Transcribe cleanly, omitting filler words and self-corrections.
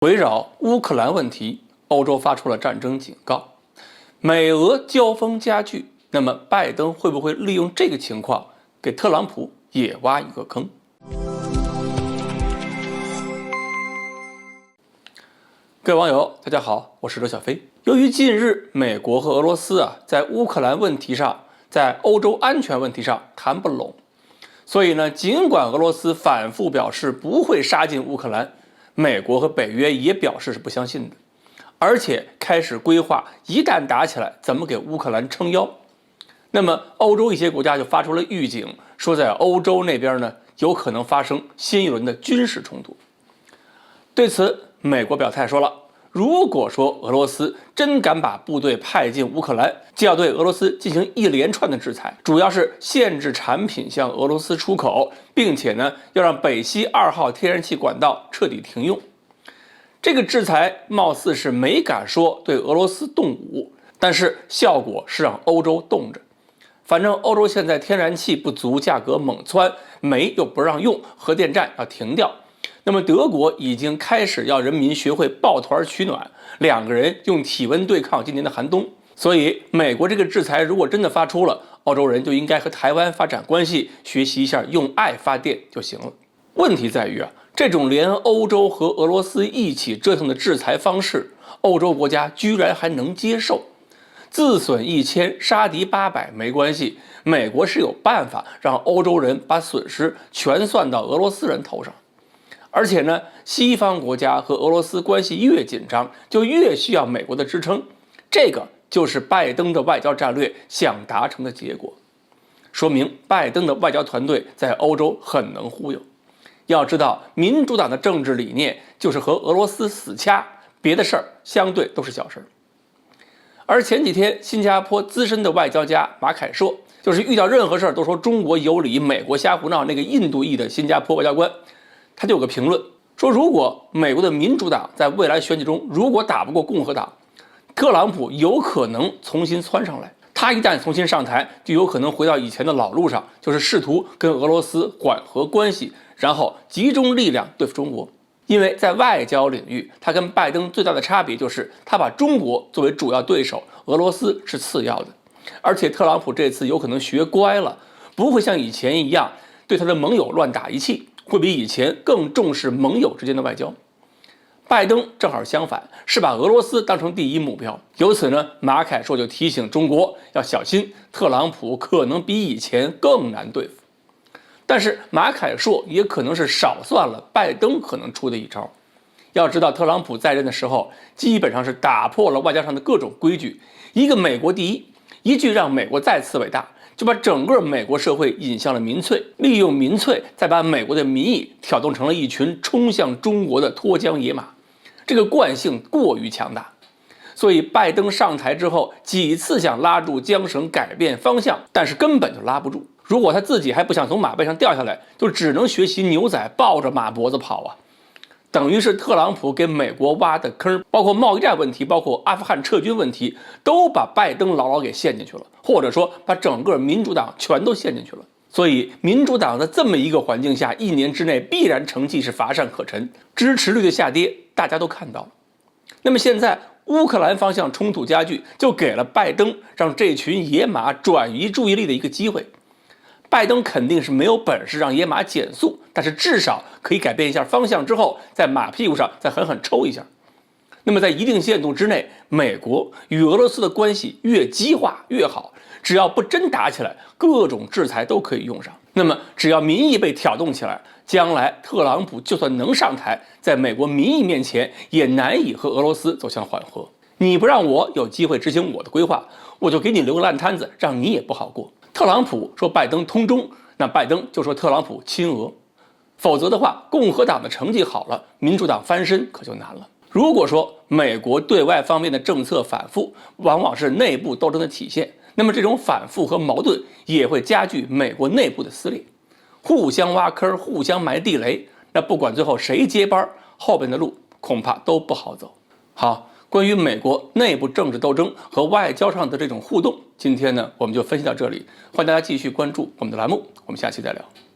围绕乌克兰问题，欧洲发出了战争警告，美俄交锋加剧。那么，拜登会不会利用这个情况给特朗普也挖一个坑？各位网友，大家好，我是刘小飞。由于近日美国和俄罗斯在乌克兰问题上，在欧洲安全问题上谈不拢，所以呢，尽管俄罗斯反复表示不会杀进乌克兰，美国和北约也表示是不相信的，而且开始规划一旦打起来怎么给乌克兰撑腰。那么欧洲一些国家就发出了预警，说在欧洲那边呢有可能发生新一轮的军事冲突。对此，美国表态说了，如果说俄罗斯真敢把部队派进乌克兰，就要对俄罗斯进行一连串的制裁，主要是限制产品向俄罗斯出口，并且呢要让北溪2号天然气管道彻底停用。这个制裁貌似是没敢说对俄罗斯动武，但是效果是让欧洲冻着。反正欧洲现在天然气不足，价格猛蹿，煤又不让用，核电站要停掉。那么德国已经开始要人民学会抱团取暖，两个人用体温对抗今年的寒冬。所以美国这个制裁如果真的发出了，欧洲人就应该和台湾发展关系，学习一下用爱发电就行了。问题在于这种连欧洲和俄罗斯一起折腾的制裁方式，欧洲国家居然还能接受。自损1000，杀敌800没关系，美国是有办法让欧洲人把损失全算到俄罗斯人头上。而且呢，西方国家和俄罗斯关系越紧张，就越需要美国的支撑，这个就是拜登的外交战略想达成的结果。说明拜登的外交团队在欧洲很能忽悠。要知道，民主党的政治理念就是和俄罗斯死掐，别的事儿相对都是小事。而前几天，新加坡资深的外交家马凯硕，就是遇到任何事儿都说中国有理，美国瞎胡闹那个印度裔的新加坡外交官，他就有个评论说，如果美国的民主党在未来选举中如果打不过共和党，特朗普有可能重新窜上来。他一旦重新上台，就有可能回到以前的老路上，就是试图跟俄罗斯缓和关系，然后集中力量对付中国。因为在外交领域，他跟拜登最大的差别就是他把中国作为主要对手，俄罗斯是次要的。而且特朗普这次有可能学乖了，不会像以前一样对他的盟友乱打一气，会比以前更重视盟友之间的外交。拜登正好相反，是把俄罗斯当成第一目标。由此呢，马凯硕就提醒中国要小心，特朗普可能比以前更难对付。但是马凯硕也可能是少算了拜登可能出的一招。要知道，特朗普在任的时候，基本上是打破了外交上的各种规矩，一个美国第一，一句让美国再次伟大，就把整个美国社会引向了民粹，利用民粹再把美国的民意挑动成了一群冲向中国的脱缰野马，这个惯性过于强大。所以拜登上台之后几次想拉住缰绳改变方向，但是根本就拉不住。如果他自己还不想从马背上掉下来，就只能学习牛仔抱着马脖子跑等于是特朗普给美国挖的坑，包括贸易战问题，包括阿富汗撤军问题，都把拜登牢牢给陷进去了，或者说把整个民主党全都陷进去了。所以民主党在这么一个环境下，1年之内必然成绩是乏善可陈，支持率的下跌大家都看到了。那么现在乌克兰方向冲突加剧，就给了拜登让这群野马转移注意力的一个机会。拜登肯定是没有本事让野马减速，但是至少可以改变一下方向之后，在马屁股上再狠狠抽一下。那么在一定限度之内，美国与俄罗斯的关系越激化越好，只要不真打起来，各种制裁都可以用上。那么只要民意被挑动起来，将来特朗普就算能上台，在美国民意面前也难以和俄罗斯走向缓和。你不让我有机会执行我的规划，我就给你留个烂摊子，让你也不好过。特朗普说拜登通中，那拜登就说特朗普亲俄，否则的话，共和党的成绩好了，民主党翻身可就难了。如果说美国对外方面的政策反复，往往是内部斗争的体现，那么这种反复和矛盾也会加剧美国内部的撕裂，互相挖坑，互相埋地雷，那不管最后谁接班，后边的路恐怕都不好走。好，关于美国内部政治斗争和外交上的这种互动，今天呢我们就分析到这里，欢迎大家继续关注我们的栏目，我们下期再聊。